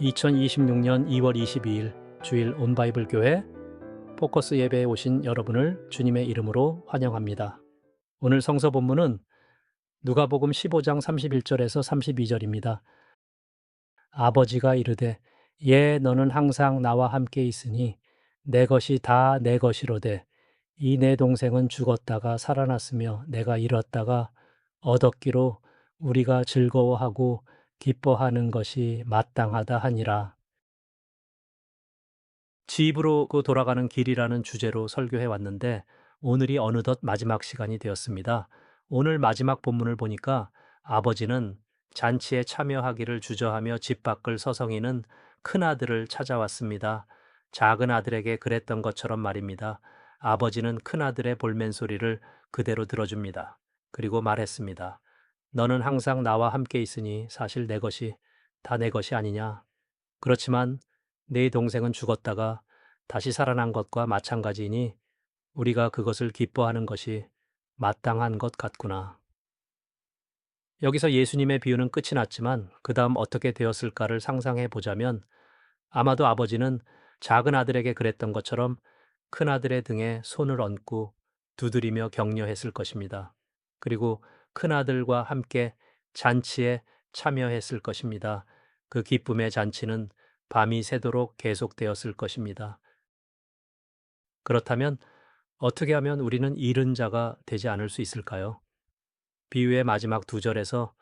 2026년 2월 22일 주일 온바이블 교회 포커스 예배에 오신 여러분을 주님의 이름으로 환영합니다. 오늘 성서 본문은 누가복음 15장 31절에서 32절입니다. 아버지가 이르되 너는 항상 나와 함께 있으니 내 것이 다 내 것이로되 이 내 동생은 죽었다가 살아났으며 내가 잃었다가 얻었기로 우리가 즐거워하고 기뻐하는 것이 마땅하다 하니라. 집으로 돌아가는 길이라는 주제로 설교해 왔는데 오늘이 어느덧 마지막 시간이 되었습니다. 오늘 마지막 본문을 보니까 아버지는 잔치에 참여하기를 주저하며 집 밖을 서성이는 큰아들을 찾아왔습니다. 작은 아들에게 그랬던 것처럼 말입니다. 아버지는 큰아들의 볼멘 소리를 그대로 들어줍니다. 그리고 말했습니다. 너는 항상 나와 함께 있으니 사실 내 것이 다 내 것이 아니냐. 그렇지만 네 동생은 죽었다가 다시 살아난 것과 마찬가지이니 우리가 그것을 기뻐하는 것이 마땅한 것 같구나. 여기서 예수님의 비유는 끝이 났지만 그 다음 어떻게 되었을까를 상상해 보자면 아마도 아버지는 작은 아들에게 그랬던 것처럼 큰 아들의 등에 손을 얹고 두드리며 격려했을 것입니다. 그리고 큰 아들과 함께 잔치에 참여했을 것입니다. 그 기쁨의 잔치는 밤이 새도록 계속되었을 것입니다. 그렇다면 어떻게 하면 우리는 잃은 자가 되지 않을 수 있을까요? 비유의 마지막 두 절에서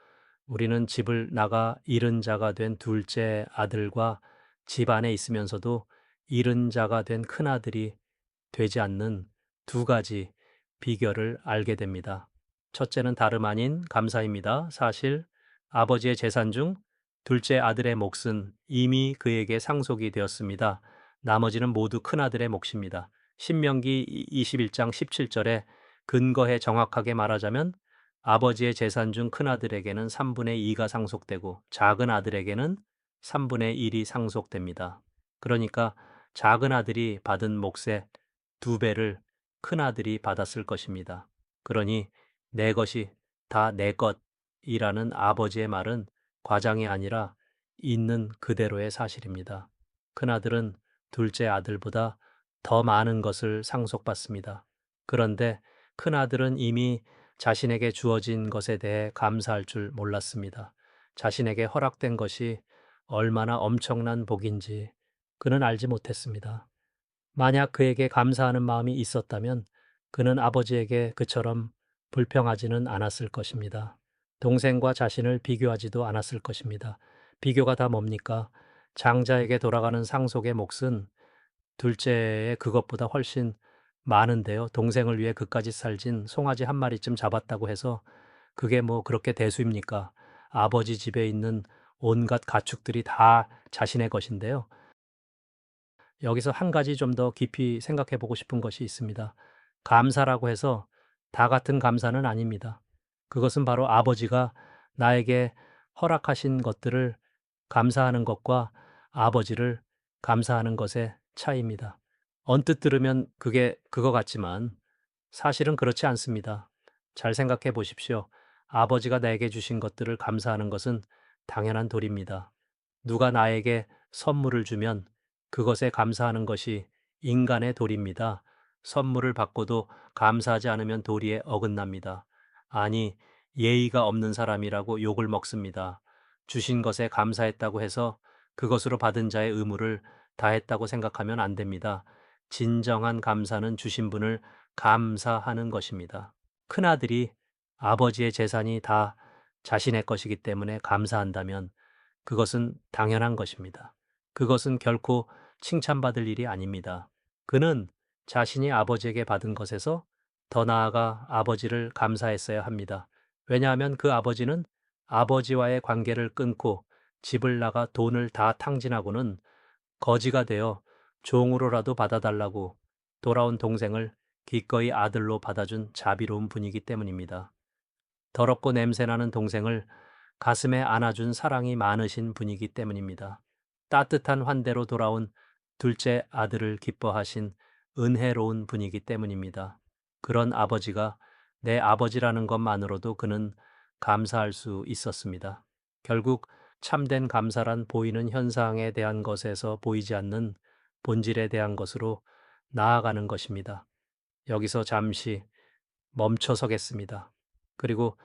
우리는 집을 나가 잃은 자가 된 둘째 아들과 집 안에 있으면서도 잃은 자가 된 큰아들이 되지 않는 두 가지 비결을 알게 됩니다. 첫째는 다름 아닌 감사입니다. 사실 아버지의 재산 중 둘째 아들의 몫은 이미 그에게 상속이 되었습니다. 나머지는 모두 큰아들의 몫입니다. 신명기 21장 17절에 근거해 정확하게 말하자면 아버지의 재산 중 큰아들에게는 3분의 2가 상속되고 작은 아들에게는 3분의 1이 상속됩니다. 그러니까 작은 아들이 받은 몫의 2배를 큰아들이 받았을 것입니다. 그러니 내 것이 다 내 것이라는 아버지의 말은 과장이 아니라 있는 그대로의 사실입니다. 큰아들은 둘째 아들보다 더 많은 것을 상속받습니다. 그런데 큰아들은 이미 자신에게 주어진 것에 대해 감사할 줄 몰랐습니다. 자신에게 허락된 것이 얼마나 엄청난 복인지 그는 알지 못했습니다. 만약 그에게 감사하는 마음이 있었다면 그는 아버지에게 그처럼 불평하지는 않았을 것입니다. 동생과 자신을 비교하지도 않았을 것입니다. 비교가 다 뭡니까? 장자에게 돌아가는 상속의 몫은 둘째의 그것보다 훨씬 많은데요. 동생을 위해 그까지 살진 송아지 한 마리쯤 잡았다고 해서 그게 뭐 그렇게 대수입니까? 아버지 집에 있는 온갖 가축들이 다 자신의 것인데요. 여기서 한 가지 좀 더 깊이 생각해 보고 싶은 것이 있습니다. 감사라고 해서 다 같은 감사는 아닙니다. 그것은 바로 아버지가 나에게 허락하신 것들을 감사하는 것과 아버지를 감사하는 것의 차이입니다. 언뜻 들으면 그게 그거 같지만 사실은 그렇지 않습니다. 잘 생각해 보십시오. 아버지가 나에게 주신 것들을 감사하는 것은 당연한 도리입니다. 누가 나에게 선물을 주면 그것에 감사하는 것이 인간의 도리입니다. 선물을 받고도 감사하지 않으면 도리에 어긋납니다. 아니, 예의가 없는 사람이라고 욕을 먹습니다. 주신 것에 감사했다고 해서 그것으로 받은 자의 의무를 다했다고 생각하면 안 됩니다. 진정한 감사는 주신 분을 감사하는 것입니다. 큰아들이 아버지의 재산이 다 자신의 것이기 때문에 감사한다면 그것은 당연한 것입니다. 그것은 결코 칭찬받을 일이 아닙니다. 그는 자신이 아버지에게 받은 것에서 더 나아가 아버지를 감사했어야 합니다. 왜냐하면 그 아버지는 아버지와의 관계를 끊고 집을 나가 돈을 다 탕진하고는 거지가 되어 종으로라도 받아달라고 돌아온 동생을 기꺼이 아들로 받아준 자비로운 분이기 때문입니다. 더럽고 냄새나는 동생을 가슴에 안아준 사랑이 많으신 분이기 때문입니다. 따뜻한 환대로 돌아온 둘째 아들을 기뻐하신 은혜로운 분이기 때문입니다. 그런 아버지가 내 아버지라는 것만으로도 그는 감사할 수 있었습니다. 결국 참된 감사란 보이는 현상에 대한 것에서 보이지 않는 본질에 대한 것으로 나아가는 것입니다. 여기서 잠시 멈춰 서겠습니다. 그리고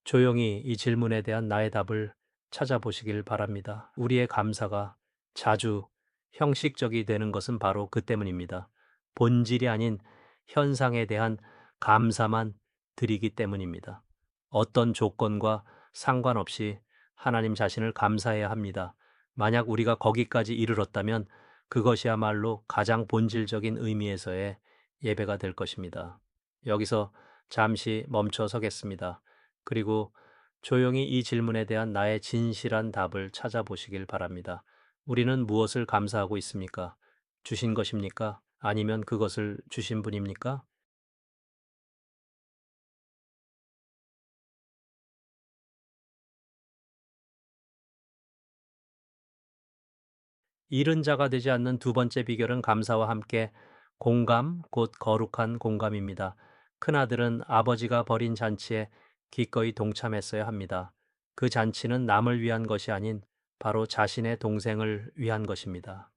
조용히 이 질문에 대한 나의 답을 찾아보시길 바랍니다. 우리의 감사가 자주 형식적이 되는 것은 바로 그 때문입니다. 본질이 아닌 현상에 대한 감사만 드리기 때문입니다. 어떤 조건과 상관없이 하나님 자신을 감사해야 합니다. 만약 우리가 거기까지 이르렀다면 그것이야말로 가장 본질적인 의미에서의 예배가 될 것입니다. 여기서 잠시 멈춰 서겠습니다. 그리고 조용히 이 질문에 대한 나의 진실한 답을 찾아보시길 바랍니다. 우리는 무엇을 감사하고 있습니까? 주신 것입니까? 아니면 그것을 주신 분입니까? 잃은 자가 되지 않는 두 번째 비결은 감사와 함께 공감, 곧 거룩한 공감입니다. 큰아들은 아버지가 벌인 잔치에 기꺼이 동참했어야 합니다. 그 잔치는 남을 위한 것이 아닌 바로 자신의 동생을 위한 것입니다.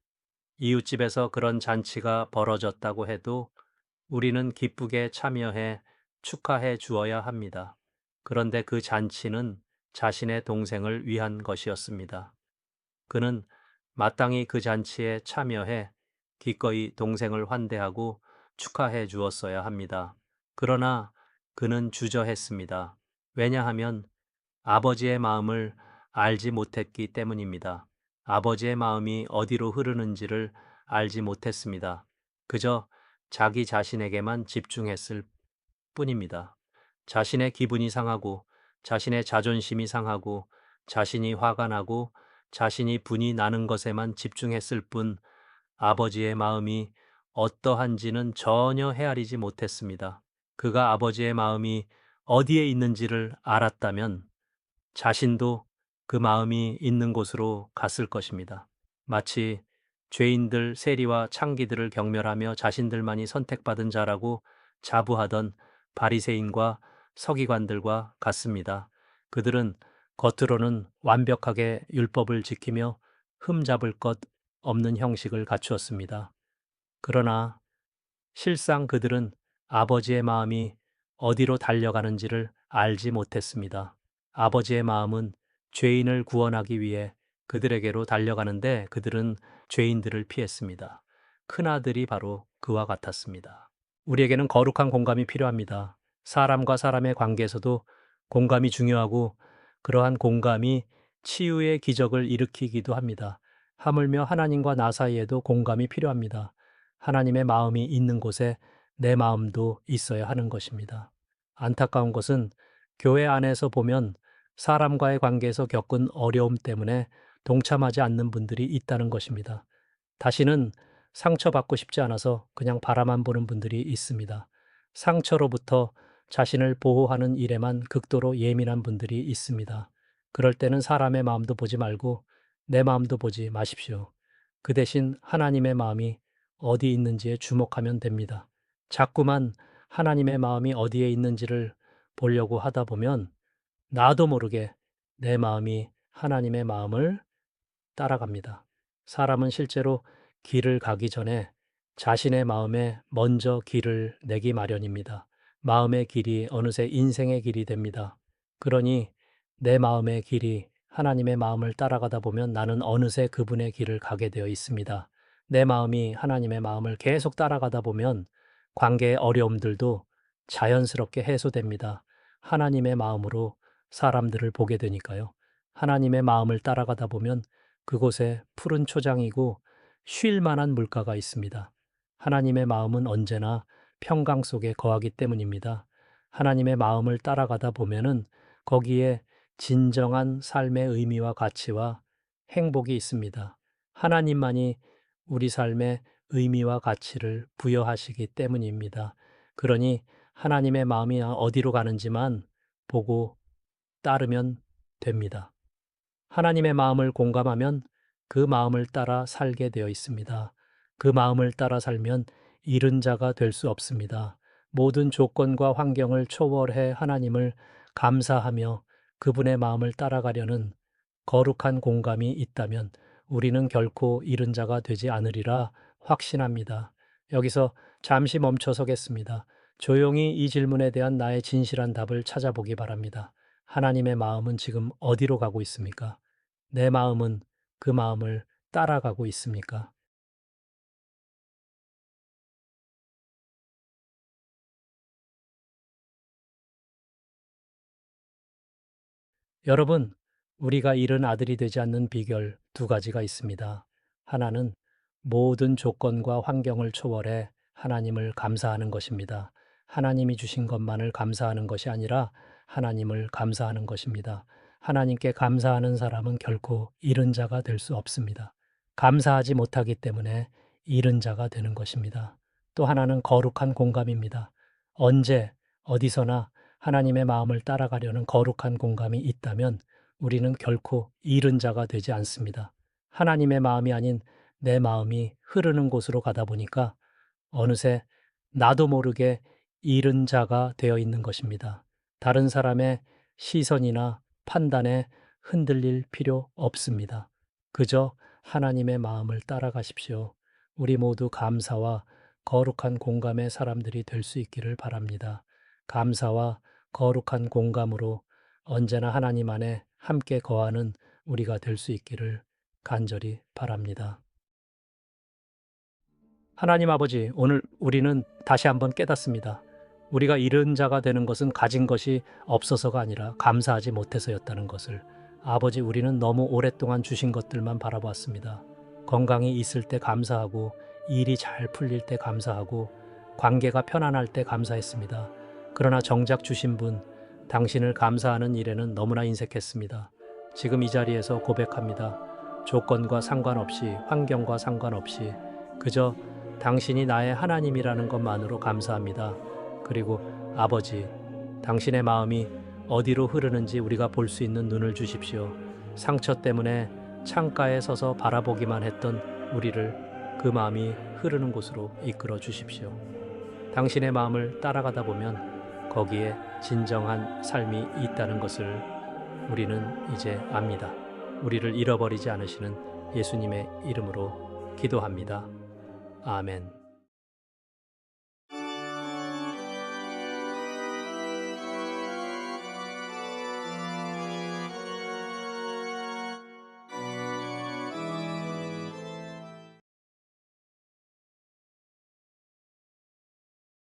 이웃집에서 그런 잔치가 벌어졌다고 해도 우리는 기쁘게 참여해 축하해 주어야 합니다. 그런데 그 잔치는 자신의 동생을 위한 것이었습니다. 그는 마땅히 그 잔치에 참여해 기꺼이 동생을 환대하고 축하해 주었어야 합니다. 그러나 그는 주저했습니다. 왜냐하면 아버지의 마음을 알지 못했기 때문입니다. 아버지의 마음이 어디로 흐르는지를 알지 못했습니다. 그저 자기 자신에게만 집중했을 뿐입니다. 자신의 기분이 상하고 자신의 자존심이 상하고 자신이 화가 나고 자신이 분이 나는 것에만 집중했을 뿐 아버지의 마음이 어떠한지는 전혀 헤아리지 못했습니다. 그가 아버지의 마음이 어디에 있는지를 알았다면 자신도 그 마음이 있는 곳으로 갔을 것입니다. 마치 죄인들 세리와 창기들을 경멸하며 자신들만이 선택받은 자라고 자부하던 바리새인과 서기관들과 같습니다. 그들은 겉으로는 완벽하게 율법을 지키며 흠잡을 것 없는 형식을 갖추었습니다. 그러나 실상 그들은 아버지의 마음이 어디로 달려가는지를 알지 못했습니다. 아버지의 마음은 죄인을 구원하기 위해 그들에게로 달려가는데 그들은 죄인들을 피했습니다. 큰아들이 바로 그와 같았습니다. 우리에게는 거룩한 공감이 필요합니다. 사람과 사람의 관계에서도 공감이 중요하고 그러한 공감이 치유의 기적을 일으키기도 합니다. 하물며 하나님과 나 사이에도 공감이 필요합니다. 하나님의 마음이 있는 곳에 내 마음도 있어야 하는 것입니다. 안타까운 것은 교회 안에서 보면 사람과의 관계에서 겪은 어려움 때문에 동참하지 않는 분들이 있다는 것입니다. 다시는 상처받고 싶지 않아서 그냥 바라만 보는 분들이 있습니다. 상처로부터 자신을 보호하는 일에만 극도로 예민한 분들이 있습니다. 그럴 때는 사람의 마음도 보지 말고 내 마음도 보지 마십시오. 그 대신 하나님의 마음이 어디 있는지에 주목하면 됩니다. 자꾸만 하나님의 마음이 어디에 있는지를 보려고 하다 보면 나도 모르게 내 마음이 하나님의 마음을 따라갑니다. 사람은 실제로 길을 가기 전에 자신의 마음에 먼저 길을 내기 마련입니다. 마음의 길이 어느새 인생의 길이 됩니다. 그러니 내 마음의 길이 하나님의 마음을 따라가다 보면 나는 어느새 그분의 길을 가게 되어 있습니다. 내 마음이 하나님의 마음을 계속 따라가다 보면 관계의 어려움들도 자연스럽게 해소됩니다. 하나님의 마음으로 사람들을 보게 되니까요. 하나님의 마음을 따라가다 보면 그곳에 푸른 초장이고 쉴 만한 물가가 있습니다. 하나님의 마음은 언제나 평강 속에 거하기 때문입니다. 하나님의 마음을 따라가다 보면은 거기에 진정한 삶의 의미와 가치와 행복이 있습니다. 하나님만이 우리 삶의 의미와 가치를 부여하시기 때문입니다. 그러니 하나님의 마음이 어디로 가는지만 보고 따르면 됩니다. 하나님의 마음을 공감하면 그 마음을 따라 살게 되어 있습니다. 그 마음을 따라 살면 잃은 자가 될 수 없습니다. 모든 조건과 환경을 초월해 하나님을 감사하며 그분의 마음을 따라가려는 거룩한 공감이 있다면 우리는 결코 잃은 자가 되지 않으리라 확신합니다. 여기서 잠시 멈춰 서겠습니다. 조용히 이 질문에 대한 나의 진실한 답을 찾아보기 바랍니다. 하나님의 마음은 지금 어디로 가고 있습니까? 내 마음은 그 마음을 따라가고 있습니까? 여러분, 우리가 잃은 아들이 되지 않는 비결 두 가지가 있습니다. 하나는 모든 조건과 환경을 초월해 하나님을 감사하는 것입니다. 하나님이 주신 것만을 감사하는 것이 아니라 하나님을 감사하는 것입니다. 하나님께 감사하는 사람은 결코 잃은 자가 될 수 없습니다. 감사하지 못하기 때문에 잃은 자가 되는 것입니다. 또 하나는 거룩한 공감입니다. 언제, 어디서나 하나님의 마음을 따라가려는 거룩한 공감이 있다면 우리는 결코 잃은 자가 되지 않습니다. 하나님의 마음이 아닌 내 마음이 흐르는 곳으로 가다 보니까 어느새 나도 모르게 잃은 자가 되어 있는 것입니다. 다른 사람의 시선이나 판단에 흔들릴 필요 없습니다. 그저 하나님의 마음을 따라가십시오. 우리 모두 감사와 거룩한 공감의 사람들이 될 수 있기를 바랍니다. 감사와 거룩한 공감으로 언제나 하나님 안에 함께 거하는 우리가 될 수 있기를 간절히 바랍니다. 하나님 아버지, 오늘 우리는 다시 한번 깨닫습니다. 우리가 잃은 자가 되는 것은 가진 것이 없어서가 아니라 감사하지 못해서였다는 것을. 아버지, 우리는 너무 오랫동안 주신 것들만 바라보았습니다. 건강이 있을 때 감사하고, 일이 잘 풀릴 때 감사하고, 관계가 편안할 때 감사했습니다. 그러나 정작 주신 분, 당신을 감사하는 일에는 너무나 인색했습니다. 지금 이 자리에서 고백합니다. 조건과 상관없이, 환경과 상관없이, 그저 당신이 나의 하나님이라는 것만으로 감사합니다. 그리고 아버지, 당신의 마음이 어디로 흐르는지 우리가 볼 수 있는 눈을 주십시오. 상처 때문에 창가에 서서 바라보기만 했던 우리를 그 마음이 흐르는 곳으로 이끌어 주십시오. 당신의 마음을 따라가다 보면 거기에 진정한 삶이 있다는 것을 우리는 이제 압니다. 우리를 잃어버리지 않으시는 예수님의 이름으로 기도합니다. 아멘.